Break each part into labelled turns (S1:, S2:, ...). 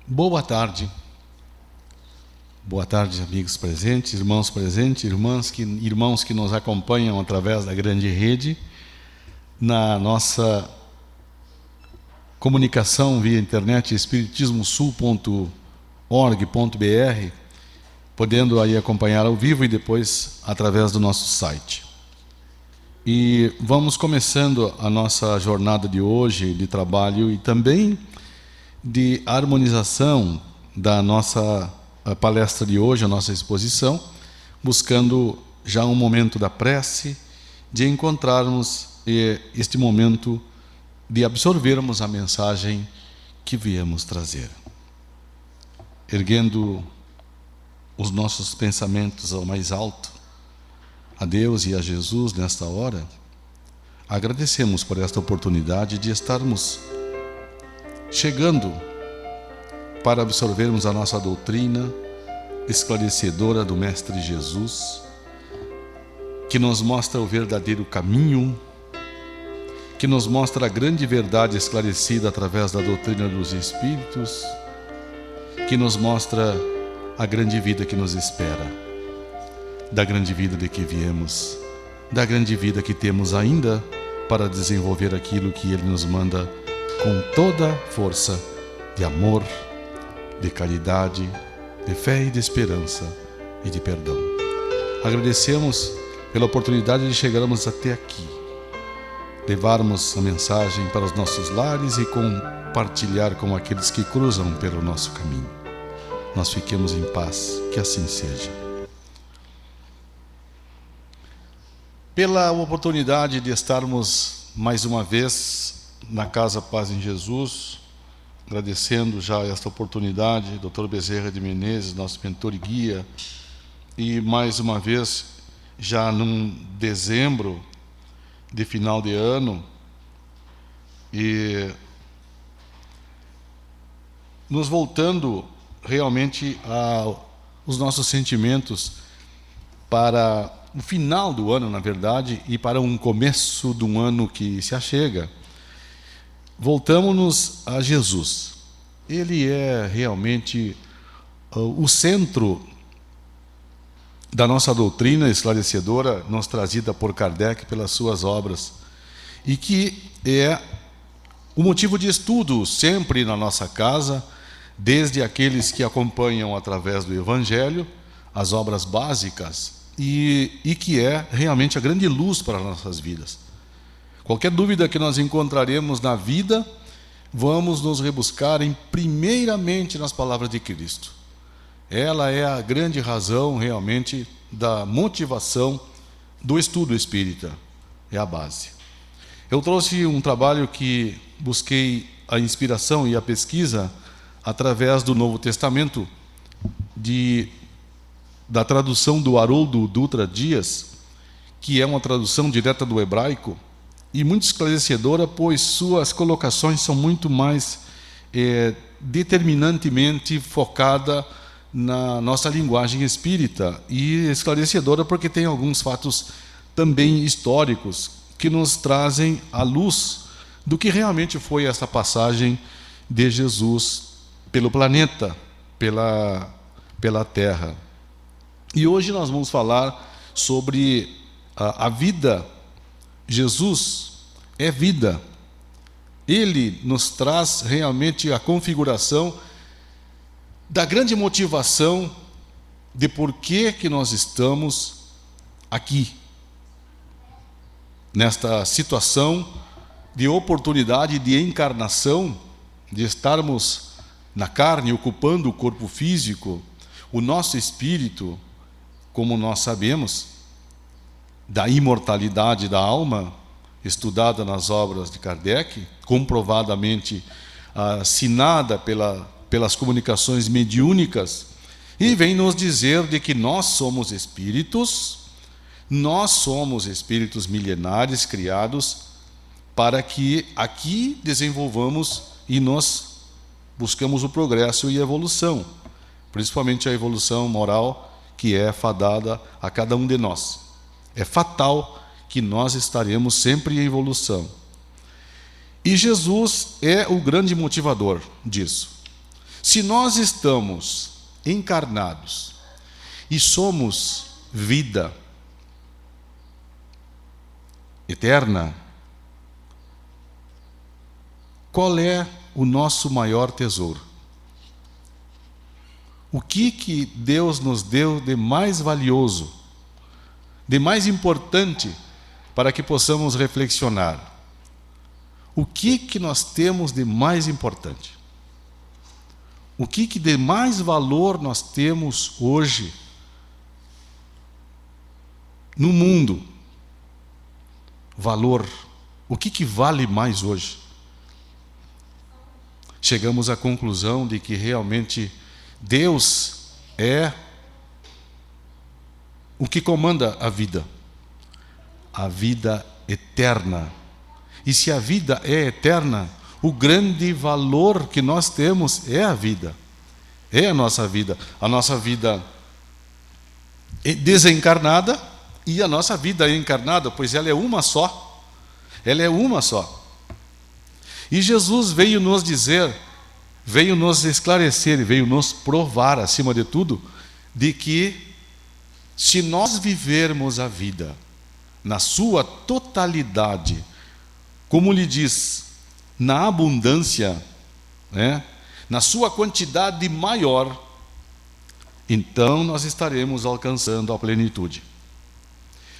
S1: Boa tarde. Boa tarde, amigos presentes, irmãos irmãos que nos acompanham através da grande rede, na nossa comunicação via internet espiritismosul.org.br, podendo aí acompanhar ao vivo e depois através do nosso site. E vamos começando a nossa jornada de hoje de trabalho e também de harmonização da nossa palestra de hoje, a nossa exposição, buscando já um momento da prece, de encontrarmos este momento de absorvermos a mensagem que viemos trazer. Erguendo os nossos pensamentos ao mais alto, a Deus e a Jesus nesta hora, agradecemos por esta oportunidade de estarmos chegando para absorvermos a nossa doutrina esclarecedora do Mestre Jesus, que nos mostra o verdadeiro caminho, que nos mostra a grande verdade esclarecida através da doutrina dos Espíritos, que nos mostra a grande vida que nos espera, da grande vida de que viemos, da grande vida que temos ainda para desenvolver aquilo que Ele nos manda com toda força de amor, de caridade, de fé e de esperança e de perdão. Agradecemos pela oportunidade de chegarmos até aqui, levarmos a mensagem para os nossos lares e compartilhar com aqueles que cruzam pelo nosso caminho. Nós fiquemos em paz, que assim seja. Pela oportunidade de estarmos mais uma vez na Casa Paz em Jesus, agradecendo já esta oportunidade, Dr. Bezerra de Menezes, nosso mentor e guia, e mais uma vez, já num dezembro de final de ano, e nos voltando realmente aos nossos sentimentos para o final do ano, na verdade, e para um começo de um ano que se achega. Voltamos-nos a Jesus. Ele é realmente o centro da nossa doutrina esclarecedora, nos trazida por Kardec pelas suas obras, e que é o motivo de estudo sempre na nossa casa, desde aqueles que acompanham através do Evangelho, as obras básicas, e que é realmente a grande luz para as nossas vidas. Qualquer dúvida que nós encontraremos na vida, vamos nos rebuscar primeiramente nas palavras de Cristo. Ela é a grande razão realmente da motivação do estudo espírita, é a base. Eu trouxe um trabalho que busquei a inspiração e a pesquisa através do Novo Testamento, da tradução do Haroldo Dutra Dias, que é uma tradução direta do hebraico, e muito esclarecedora, pois suas colocações são muito mais determinantemente focada na nossa linguagem espírita, e esclarecedora porque tem alguns fatos também históricos que nos trazem à luz do que realmente foi essa passagem de Jesus pelo planeta, pela Terra. E hoje nós vamos falar sobre a vida. Jesus é vida. Ele nos traz realmente a configuração da grande motivação de por que nós estamos aqui, nesta situação de oportunidade de encarnação, de estarmos na carne, ocupando o corpo físico, o nosso espírito, como nós sabemos, da imortalidade da alma, estudada nas obras de Kardec, comprovadamente assinada pelas comunicações mediúnicas, e vem nos dizer de que nós somos espíritos milenares criados para que aqui desenvolvamos e nós buscamos o progresso e a evolução, principalmente a evolução moral que é fadada a cada um de nós. É fatal que nós estaremos sempre em evolução. E Jesus é o grande motivador disso. Se nós estamos encarnados e somos vida eterna, qual é o nosso maior tesouro? O que Deus nos deu de mais valioso, de mais importante, para que possamos reflexionar? O que nós temos de mais importante? O que de mais valor nós temos hoje no mundo? Valor. O que vale mais hoje? Chegamos à conclusão de que realmente Deus é o que comanda a vida eterna. E se a vida é eterna, o grande valor que nós temos é a vida, é a nossa vida desencarnada e a nossa vida encarnada, pois ela é uma só, E Jesus veio nos dizer, veio nos esclarecer, veio nos provar, acima de tudo, de que se nós vivermos a vida na sua totalidade, como lhe diz, na abundância, na sua quantidade maior, então nós estaremos alcançando a plenitude.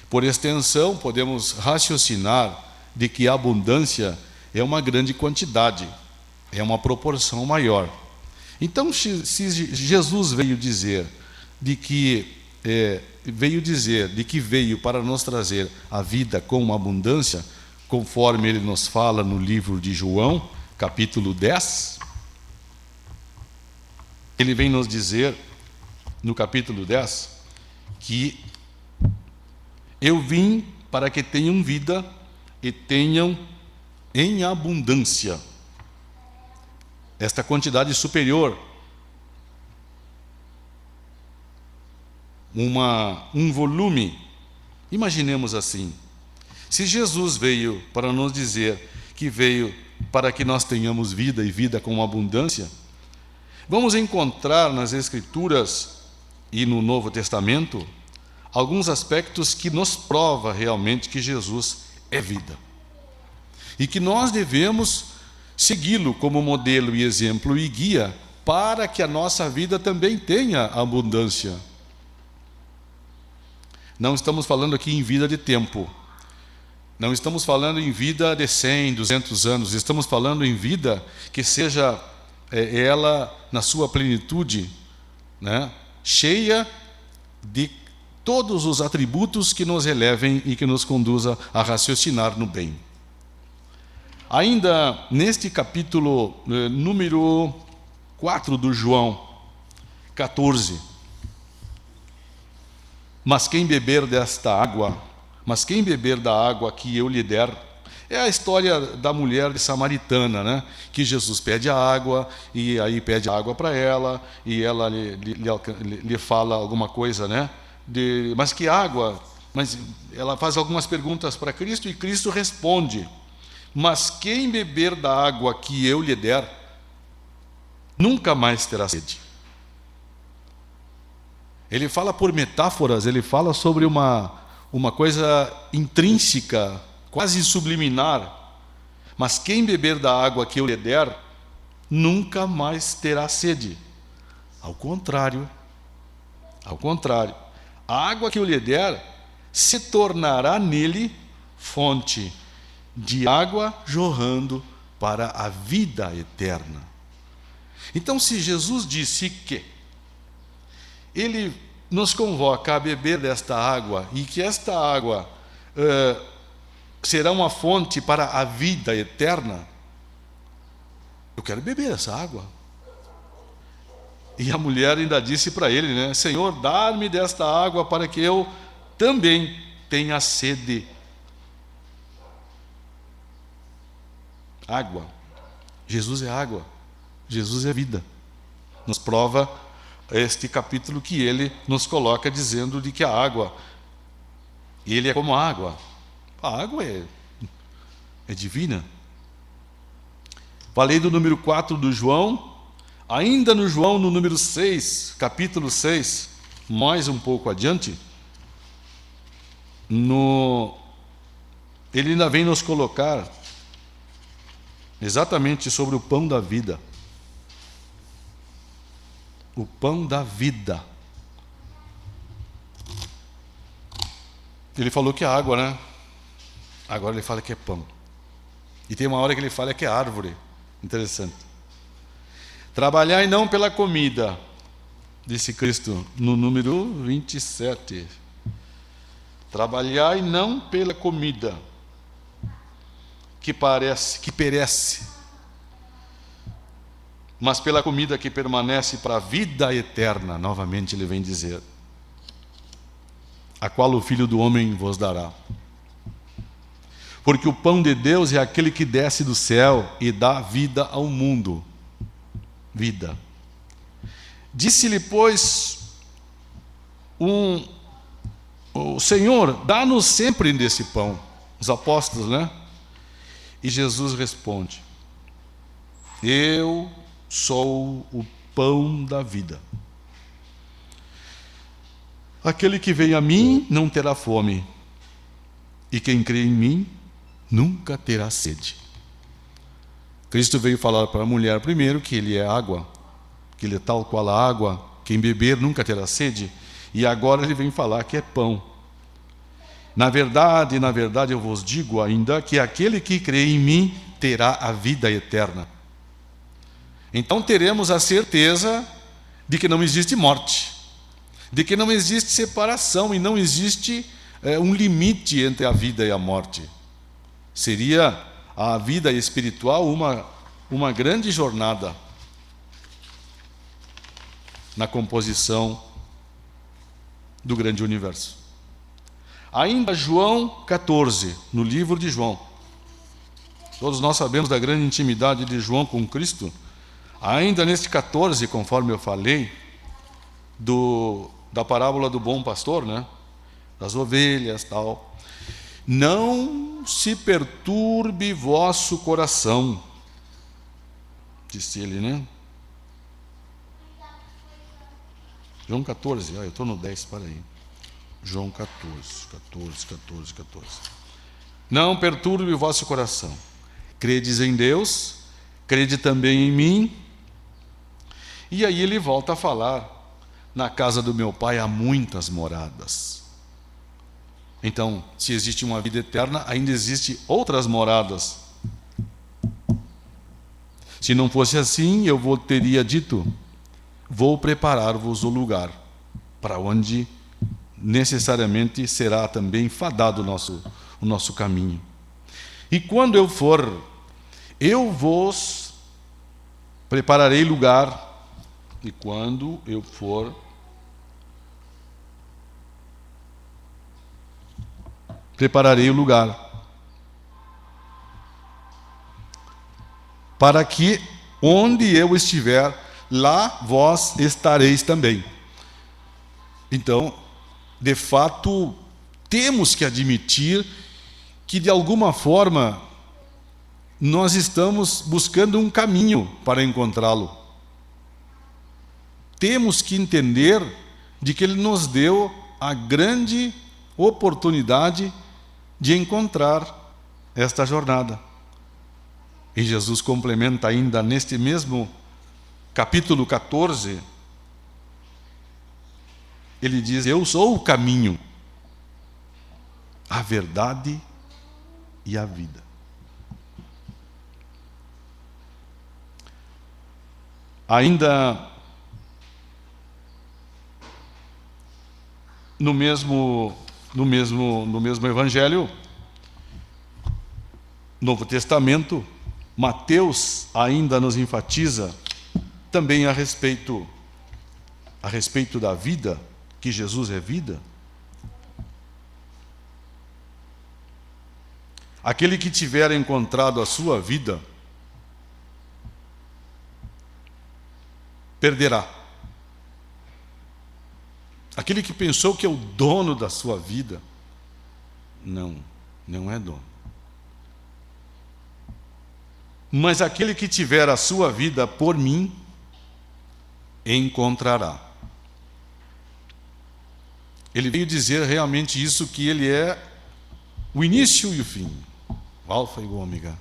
S1: Por extensão, podemos raciocinar de que a abundância é uma grande quantidade, é uma proporção maior. Então, se Jesus veio dizer de que veio para nos trazer a vida com uma abundância, conforme ele nos fala no livro de João, capítulo 10, ele vem nos dizer, no capítulo 10, que eu vim para que tenham vida e tenham em abundância. Esta quantidade superior, um volume. Imaginemos assim: se Jesus veio para nos dizer que veio para que nós tenhamos vida e vida com abundância, vamos encontrar nas Escrituras e no Novo Testamento alguns aspectos que nos prova realmente que Jesus é vida e que nós devemos segui-lo como modelo e exemplo e guia para que a nossa vida também tenha abundância. Não estamos falando aqui em vida de tempo, não estamos falando em vida de 100, 200 anos, estamos falando em vida que seja ela na sua plenitude, cheia de todos os atributos que nos elevem e que nos conduza a raciocinar no bem. Ainda neste capítulo número 4 do João 14, mas quem beber da água que eu lhe der, é a história da mulher samaritana, que Jesus pede a água, e aí pede a água para ela, e ela lhe fala alguma coisa, mas que água? Mas ela faz algumas perguntas para Cristo, e Cristo responde: mas quem beber da água que eu lhe der, nunca mais terá sede. Ele fala por metáforas, ele fala sobre uma coisa intrínseca, quase subliminar. Mas quem beber da água que eu lhe der, nunca mais terá sede. Ao contrário, a água que eu lhe der se tornará nele fonte de água jorrando para a vida eterna. Então, se Jesus disse que Ele nos convoca a beber desta água e que esta água será uma fonte para a vida eterna, eu quero beber essa água. E a mulher ainda disse para ele, Senhor, dá-me desta água para que eu também tenha sede. Água. Jesus é água. Jesus é vida. Nos prova este capítulo que ele nos coloca dizendo de que a água, ele é como a água. A água é divina. Falei do número 4 do João, Ainda no João, no número 6, capítulo 6, mais um pouco adiante, ele ainda vem nos colocar exatamente sobre o pão da vida. O pão da vida. Ele falou que é água, né? Agora ele fala que é pão. E tem uma hora que ele fala que é árvore. Interessante. Trabalhai não pela comida, disse Cristo no número 27. Trabalhai não pela comida que perece, mas pela comida que permanece para a vida eterna. Novamente ele vem dizer: a qual o Filho do Homem vos dará. Porque o pão de Deus é aquele que desce do céu e dá vida ao mundo. Vida. Disse-lhe, pois, o Senhor, dá-nos sempre desse pão. Os apóstolos, né? E Jesus responde: eu sou o pão da vida. Aquele que vem a mim não terá fome, e quem crê em mim nunca terá sede. Cristo veio falar para a mulher primeiro que ele é água, que ele é tal qual a água, quem beber nunca terá sede, e agora ele vem falar que é pão. Na verdade, eu vos digo ainda que aquele que crê em mim terá a vida eterna. Então teremos a certeza de que não existe morte, de que não existe separação e não existe um limite entre a vida e a morte. Seria a vida espiritual uma grande jornada na composição do grande universo. Ainda João 14, no livro de João. Todos nós sabemos da grande intimidade de João com Cristo. Ainda neste 14, conforme eu falei, da parábola do bom pastor, né? Das ovelhas, tal. Não se perturbe vosso coração, disse ele, né? João 14, eu estou no 10, para aí. João 14. Não perturbe o vosso coração. Credes em Deus, crede também em mim. E aí ele volta a falar: na casa do meu pai há muitas moradas. Então, se existe uma vida eterna, ainda existe outras moradas. Se não fosse assim, eu teria dito: vou preparar-vos o lugar, para onde necessariamente será também fadado o nosso caminho. E quando eu for, eu vos prepararei lugar. E quando eu for, prepararei o lugar, para que onde eu estiver, lá vós estareis também. Então, de fato, temos que admitir que de alguma forma nós estamos buscando um caminho para encontrá-lo. Temos que entender de que ele nos deu a grande oportunidade de encontrar esta jornada. E Jesus complementa ainda neste mesmo capítulo 14, ele diz: eu sou o caminho, a verdade e a vida. Ainda no mesmo Evangelho, Novo Testamento, Mateus ainda nos enfatiza também a respeito da vida, que Jesus é vida. Aquele que tiver encontrado a sua vida, perderá. Aquele que pensou que é o dono da sua vida, não é dono. Mas aquele que tiver a sua vida por mim, encontrará. Ele veio dizer realmente isso, que ele é o início e o fim, o alfa e o ômega.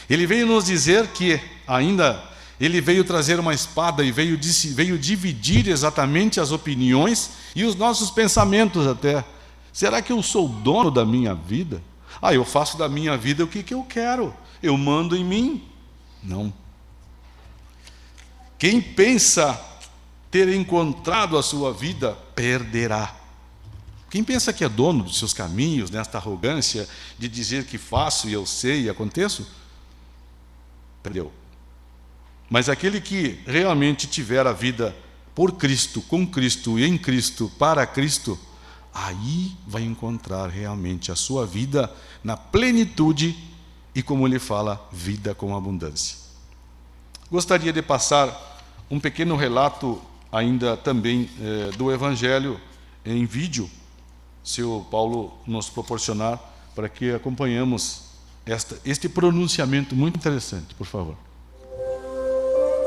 S1: Ele veio nos dizer que ainda ele veio trazer uma espada e veio dividir exatamente as opiniões e os nossos pensamentos até. Será que eu sou dono da minha vida? Eu faço da minha vida o que eu quero. Eu mando em mim? Não. Quem pensa ter encontrado a sua vida, perderá. Quem pensa que é dono dos seus caminhos, nesta arrogância de dizer que faço e eu sei e aconteço, perdeu. Mas aquele que realmente tiver a vida por Cristo, com Cristo e em Cristo, para Cristo, aí vai encontrar realmente a sua vida na plenitude e, como ele fala, vida com abundância. Gostaria de passar um pequeno relato ainda também do Evangelho em vídeo, se o Paulo nos proporcionar, para que acompanhemos este pronunciamento muito interessante, por favor.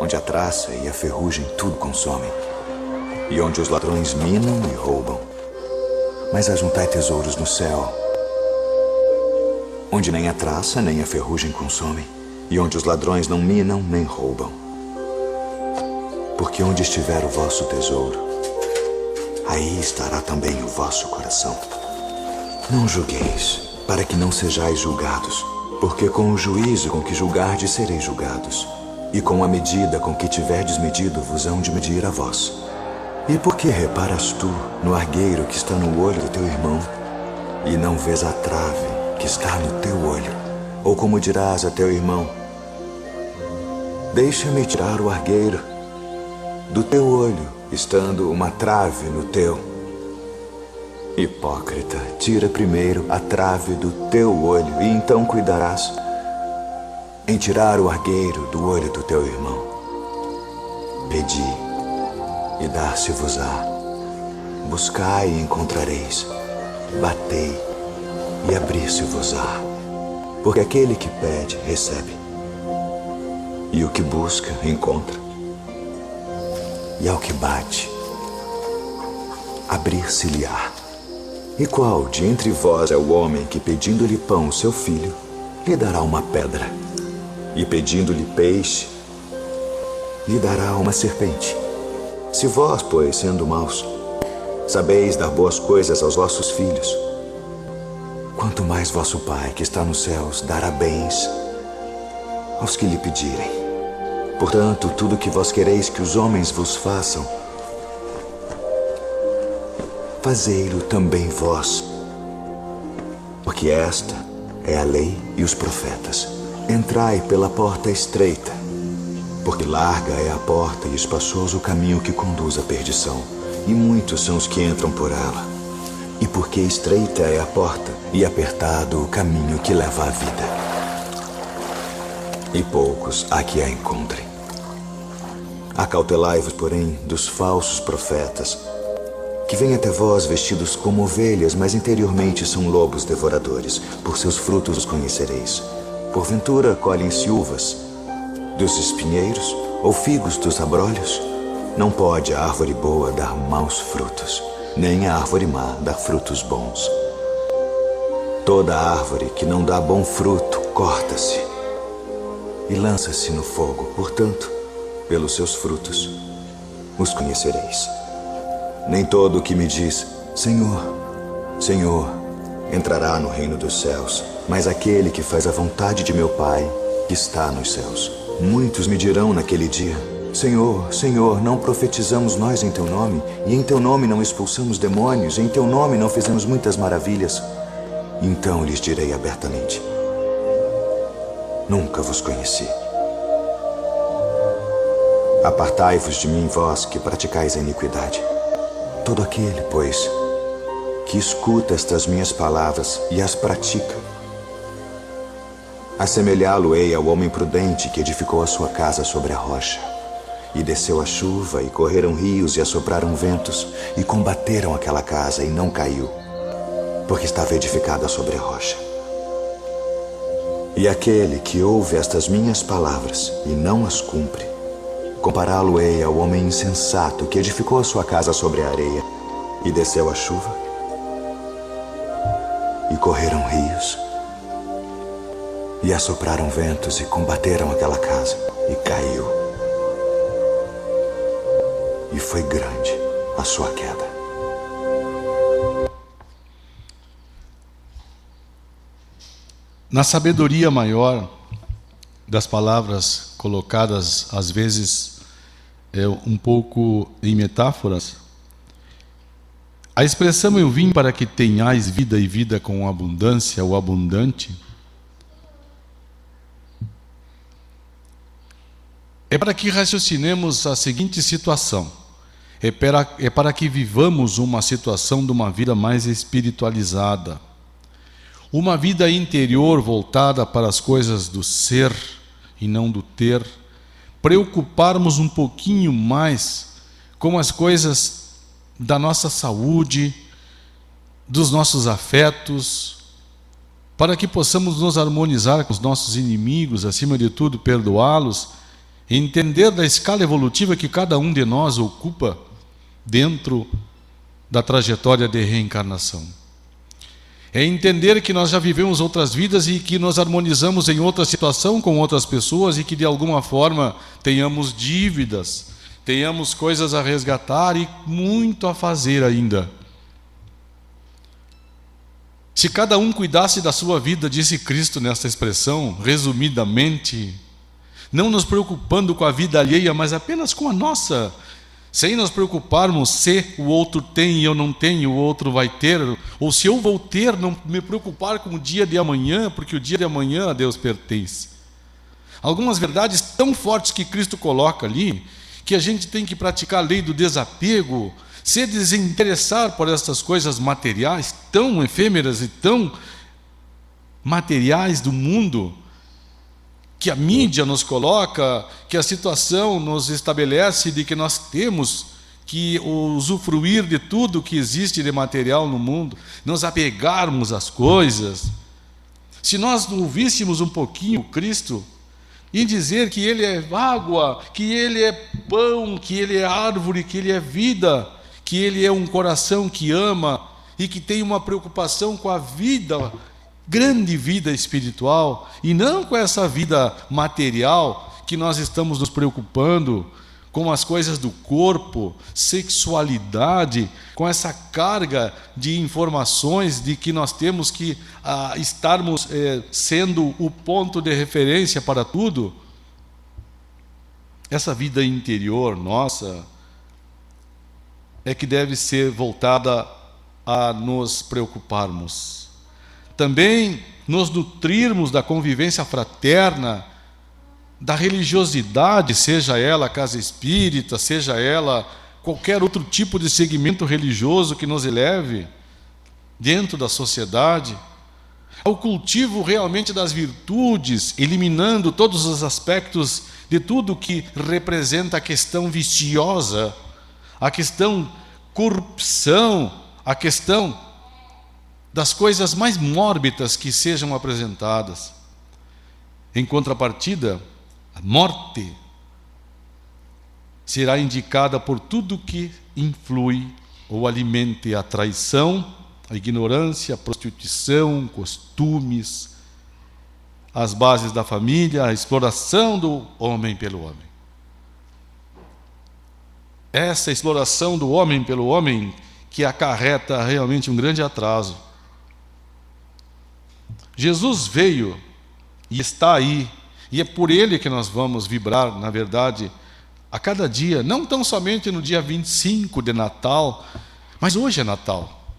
S2: Onde a traça e a ferrugem tudo consomem, e onde os ladrões minam e roubam, mas ajuntai tesouros no céu, onde nem a traça nem a ferrugem consomem, e onde os ladrões não minam nem roubam. Porque onde estiver o vosso tesouro, aí estará também o vosso coração. Não julgueis, para que não sejais julgados, porque com o juízo com que julgardes sereis julgados, e com a medida com que tiverdes medido vos hão de medir a vós. E por que reparas tu no argueiro que está no olho do teu irmão, e não vês a trave que está no teu olho? Ou como dirás a teu irmão: deixa-me tirar o argueiro do teu olho, estando uma trave no teu? Hipócrita, tira primeiro a trave do teu olho, e então cuidarás em tirar o argueiro do olho do teu irmão. Pedi, e dar-se-vos-á. Buscai e encontrareis. Batei, e abrir-se-vos-á. Porque aquele que pede, recebe. E o que busca, encontra. E ao que bate, abrir-se-lhe-á. E qual de entre vós é o homem que, pedindo-lhe pão, seu filho, lhe dará uma pedra? E pedindo-lhe peixe, lhe dará uma serpente? Se vós, pois, sendo maus, sabeis dar boas coisas aos vossos filhos, quanto mais vosso Pai, que está nos céus, dará bens aos que lhe pedirem. Portanto, tudo que vós quereis que os homens vos façam, fazei-lo também vós. Porque esta é a lei e os profetas. Entrai pela porta estreita, porque larga é a porta e espaçoso o caminho que conduz à perdição, e muitos são os que entram por ela. E porque estreita é a porta e apertado o caminho que leva à vida, e poucos há que a encontrem. Acautelai-vos, porém, dos falsos profetas, que vêm até vós vestidos como ovelhas, mas interiormente são lobos devoradores. Por seus frutos os conhecereis. Porventura colhem-se uvas dos espinheiros, ou figos dos abrolhos? Não pode a árvore boa dar maus frutos, nem a árvore má dar frutos bons. Toda árvore que não dá bom fruto, corta-se e lança-se no fogo. Portanto, pelos seus frutos os conhecereis. Nem todo o que me diz, Senhor, Senhor, entrará no reino dos céus, mas aquele que faz a vontade de meu Pai, que está nos céus. Muitos me dirão naquele dia: Senhor, Senhor, não profetizamos nós em teu nome, e em teu nome não expulsamos demônios, e em teu nome não fizemos muitas maravilhas? Então lhes direi abertamente: nunca vos conheci. Apartai-vos de mim, vós que praticais a iniquidade. Todo aquele, pois, que escuta estas minhas palavras e as pratica, assemelhá-lo-ei ao homem prudente que edificou a sua casa sobre a rocha. E desceu a chuva, e correram rios, e assopraram ventos, e combateram aquela casa, e não caiu, porque estava edificada sobre a rocha. E aquele que ouve estas minhas palavras e não as cumpre, Compará-lo-ei ao homem insensato que edificou a sua casa sobre a areia, e desceu a chuva, e correram rios, e assopraram ventos, e combateram aquela casa, e caiu. E foi grande a sua queda.
S1: Na sabedoria maior das palavras colocadas, às vezes, um pouco em metáforas, a expressão "eu vim para que tenhais vida e vida com abundância", o abundante, é para que raciocinemos a seguinte situação: é para que vivamos uma situação de uma vida mais espiritualizada, uma vida interior voltada para as coisas do ser e não do ter, preocuparmos um pouquinho mais com as coisas da nossa saúde, dos nossos afetos, para que possamos nos harmonizar com os nossos inimigos, acima de tudo perdoá-los, e entender da escala evolutiva que cada um de nós ocupa dentro da trajetória de reencarnação. É entender que nós já vivemos outras vidas e que nos harmonizamos em outra situação com outras pessoas e que de alguma forma tenhamos dívidas, tenhamos coisas a resgatar e muito a fazer ainda. Se cada um cuidasse da sua vida, disse Cristo nesta expressão, resumidamente, não nos preocupando com a vida alheia, mas apenas com a nossa, sem nos preocuparmos se o outro tem e eu não tenho, o outro vai ter, ou se eu vou ter, não me preocupar com o dia de amanhã, porque o dia de amanhã a Deus pertence. Algumas verdades tão fortes que Cristo coloca ali, que a gente tem que praticar a lei do desapego, se desinteressar por essas coisas materiais, tão efêmeras e tão materiais do mundo, que a mídia nos coloca, que a situação nos estabelece de que nós temos que usufruir de tudo que existe de material no mundo, nos apegarmos às coisas. Se nós ouvíssemos um pouquinho Cristo e dizer que Ele é água, que Ele é pão, que Ele é árvore, que Ele é vida, que Ele é um coração que ama e que tem uma preocupação com a vida, grande vida espiritual, e não com essa vida material que nós estamos nos preocupando com as coisas do corpo, sexualidade, com essa carga de informações de que nós temos que estarmos sendo o ponto de referência para tudo. Essa vida interior nossa é que deve ser voltada a nos preocuparmos. Também nos nutrirmos da convivência fraterna, da religiosidade, seja ela casa espírita, seja ela qualquer outro tipo de segmento religioso que nos eleve dentro da sociedade, ao cultivo realmente das virtudes, eliminando todos os aspectos de tudo que representa a questão viciosa, a questão corrupção, a questão das coisas mais mórbidas que sejam apresentadas. Em contrapartida, a morte será indicada por tudo que influi ou alimente a traição, a ignorância, a prostituição, costumes, as bases da família, a exploração do homem pelo homem. Essa exploração do homem pelo homem que acarreta realmente um grande atraso. Jesus veio e está aí, e é por Ele que nós vamos vibrar, na verdade, a cada dia, não tão somente no dia 25 de Natal, mas hoje é Natal.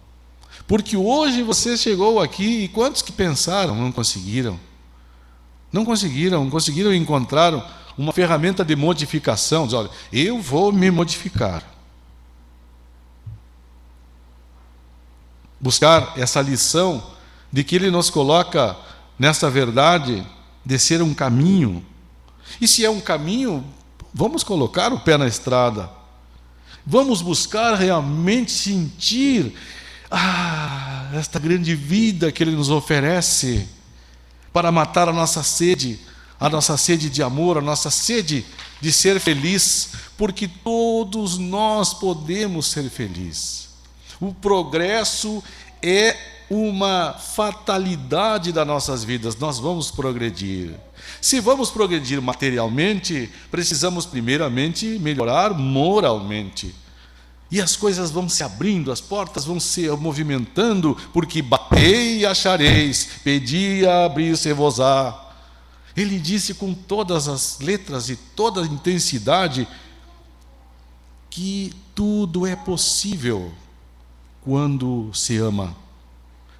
S1: Porque hoje você chegou aqui e quantos que pensaram, não conseguiram? Não conseguiram encontrar uma ferramenta de modificação, diz, olha, eu vou me modificar. Buscar essa lição de que Ele nos coloca nessa verdade de ser um caminho. E se é um caminho, vamos colocar o pé na estrada. Vamos buscar realmente sentir esta grande vida que Ele nos oferece para matar a nossa sede, a nossa sede de amor, a nossa sede de ser feliz, porque todos nós podemos ser felizes. O progresso é uma fatalidade das nossas vidas, nós vamos progredir. Se vamos progredir materialmente, precisamos primeiramente melhorar moralmente. E as coisas vão se abrindo, as portas vão se movimentando, porque batei e achareis, pedi e abrir-se-vos-á. Ele disse com todas as letras e toda a intensidade que tudo é possível quando se ama,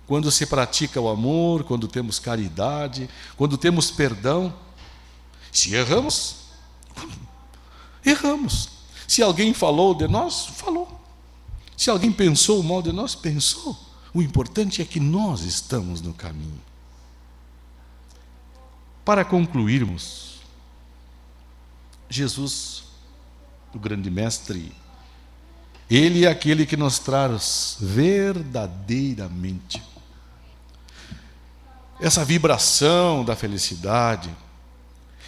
S1: quando se pratica o amor, quando temos caridade, quando temos perdão. Se erramos, erramos. Se alguém falou de nós, falou. Se alguém pensou mal de nós, pensou. O importante é que nós estamos no caminho. Para concluirmos, Jesus, o grande mestre, Ele é aquele que nos traz verdadeiramente essa vibração da felicidade,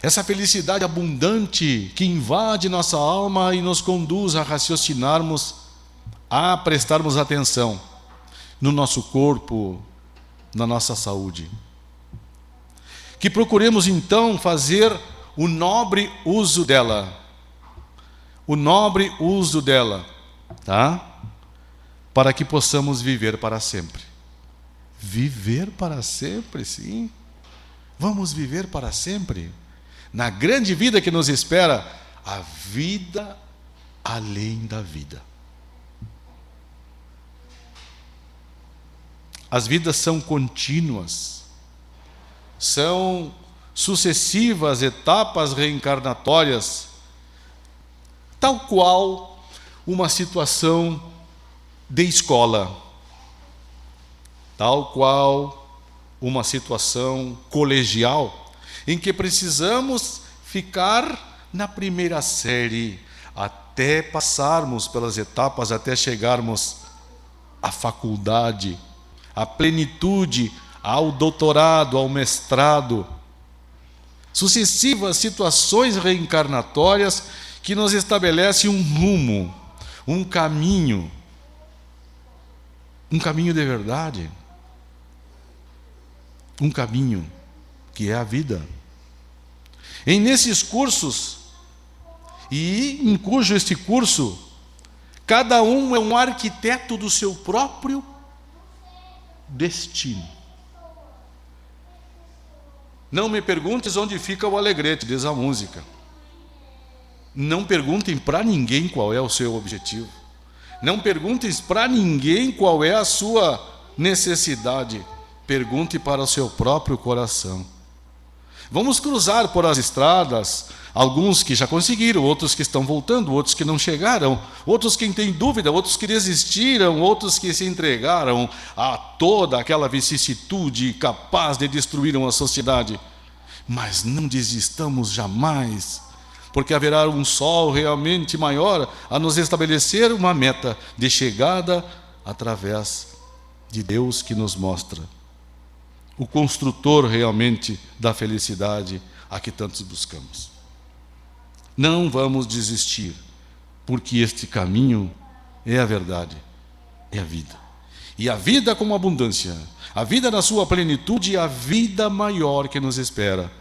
S1: essa felicidade abundante que invade nossa alma e nos conduz a raciocinarmos, a prestarmos atenção no nosso corpo, na nossa saúde. Que procuremos então fazer o nobre uso dela. O nobre uso dela, tá? Para que possamos viver para sempre. Viver para sempre, sim. Vamos viver para sempre. Na grande vida que nos espera, a vida além da vida. As vidas são contínuas. São sucessivas etapas reencarnatórias, tal qual uma situação de escola, tal qual uma situação colegial, em que precisamos ficar na primeira série até passarmos pelas etapas, até chegarmos à faculdade, à plenitude, ao doutorado, ao mestrado. Sucessivas situações reencarnatórias que nos estabelecem um rumo, um caminho de verdade, um caminho que é a vida. E nesses cursos, e em cujo este curso, cada um é um arquiteto do seu próprio destino. Não me perguntes onde fica o Alegrete, diz a música. Não perguntem para ninguém qual é o seu objetivo. Não perguntes para ninguém qual é a sua necessidade. Pergunte para o seu próprio coração. Vamos cruzar por as estradas, alguns que já conseguiram, outros que estão voltando, outros que não chegaram, outros que têm dúvida, outros que desistiram, outros que se entregaram a toda aquela vicissitude capaz de destruir uma sociedade. Mas não desistamos jamais, porque haverá um sol realmente maior a nos estabelecer uma meta de chegada através de Deus que nos mostra o construtor realmente da felicidade a que tantos buscamos. Não vamos desistir, porque este caminho é a verdade, é a vida. E a vida com abundância, a vida na sua plenitude e a vida maior que nos espera,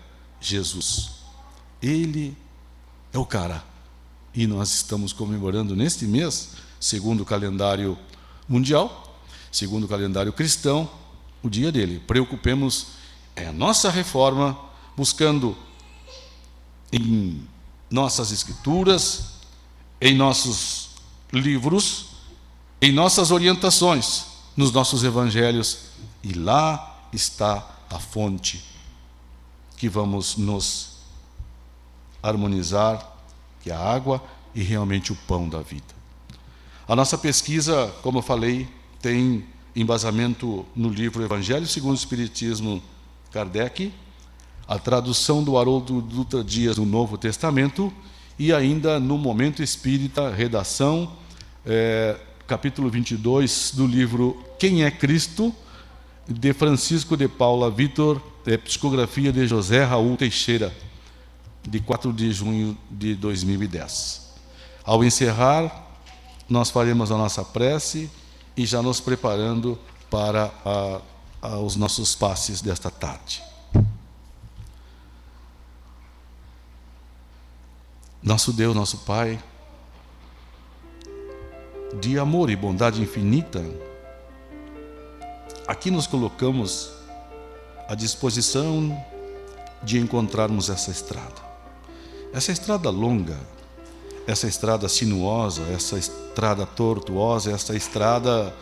S1: Jesus. Ele é o cara. E nós estamos comemorando neste mês, segundo o calendário mundial, segundo o calendário cristão, o dia dele. Preocupemos a nossa reforma, buscando em nossas escrituras, em nossos livros, em nossas orientações, nos nossos evangelhos, e lá está a fonte que vamos nos harmonizar, que é a água e realmente o pão da vida. A nossa pesquisa, como eu falei, tem embasamento no livro Evangelho segundo o Espiritismo, Kardec, a tradução do Haroldo Dutra Dias no Novo Testamento e ainda no Momento Espírita, redação, capítulo 22 do livro Quem é Cristo, de Francisco de Paula Vitor psicografia de José Raul Teixeira, de 4 de junho de 2010. Ao encerrar, nós faremos a nossa prece e já nos preparando para os nossos passes desta tarde. Nosso Deus, nosso Pai, de amor e bondade infinita, aqui nos colocamos à disposição de encontrarmos essa estrada longa, essa estrada sinuosa, essa estrada tortuosa, essa estrada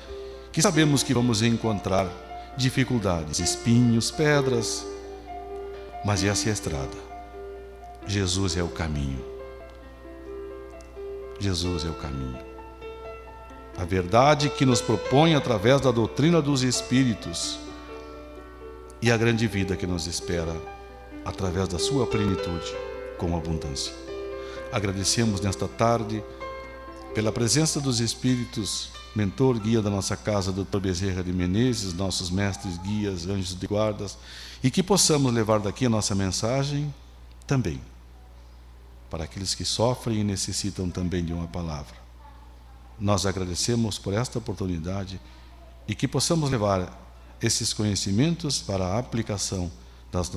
S1: que sabemos que vamos encontrar dificuldades, espinhos, pedras, mas essa é a estrada. Jesus é o caminho. Jesus é o caminho. A verdade que nos propõe através da doutrina dos Espíritos e a grande vida que nos espera através da sua plenitude com abundância. Agradecemos nesta tarde pela presença dos Espíritos, mentor, guia da nossa casa, Dr. Bezerra de Menezes, nossos mestres, guias, anjos de guardas, e que possamos levar daqui a nossa mensagem também para aqueles que sofrem e necessitam também de uma palavra. Nós agradecemos por esta oportunidade e que possamos levar esses conhecimentos para a aplicação das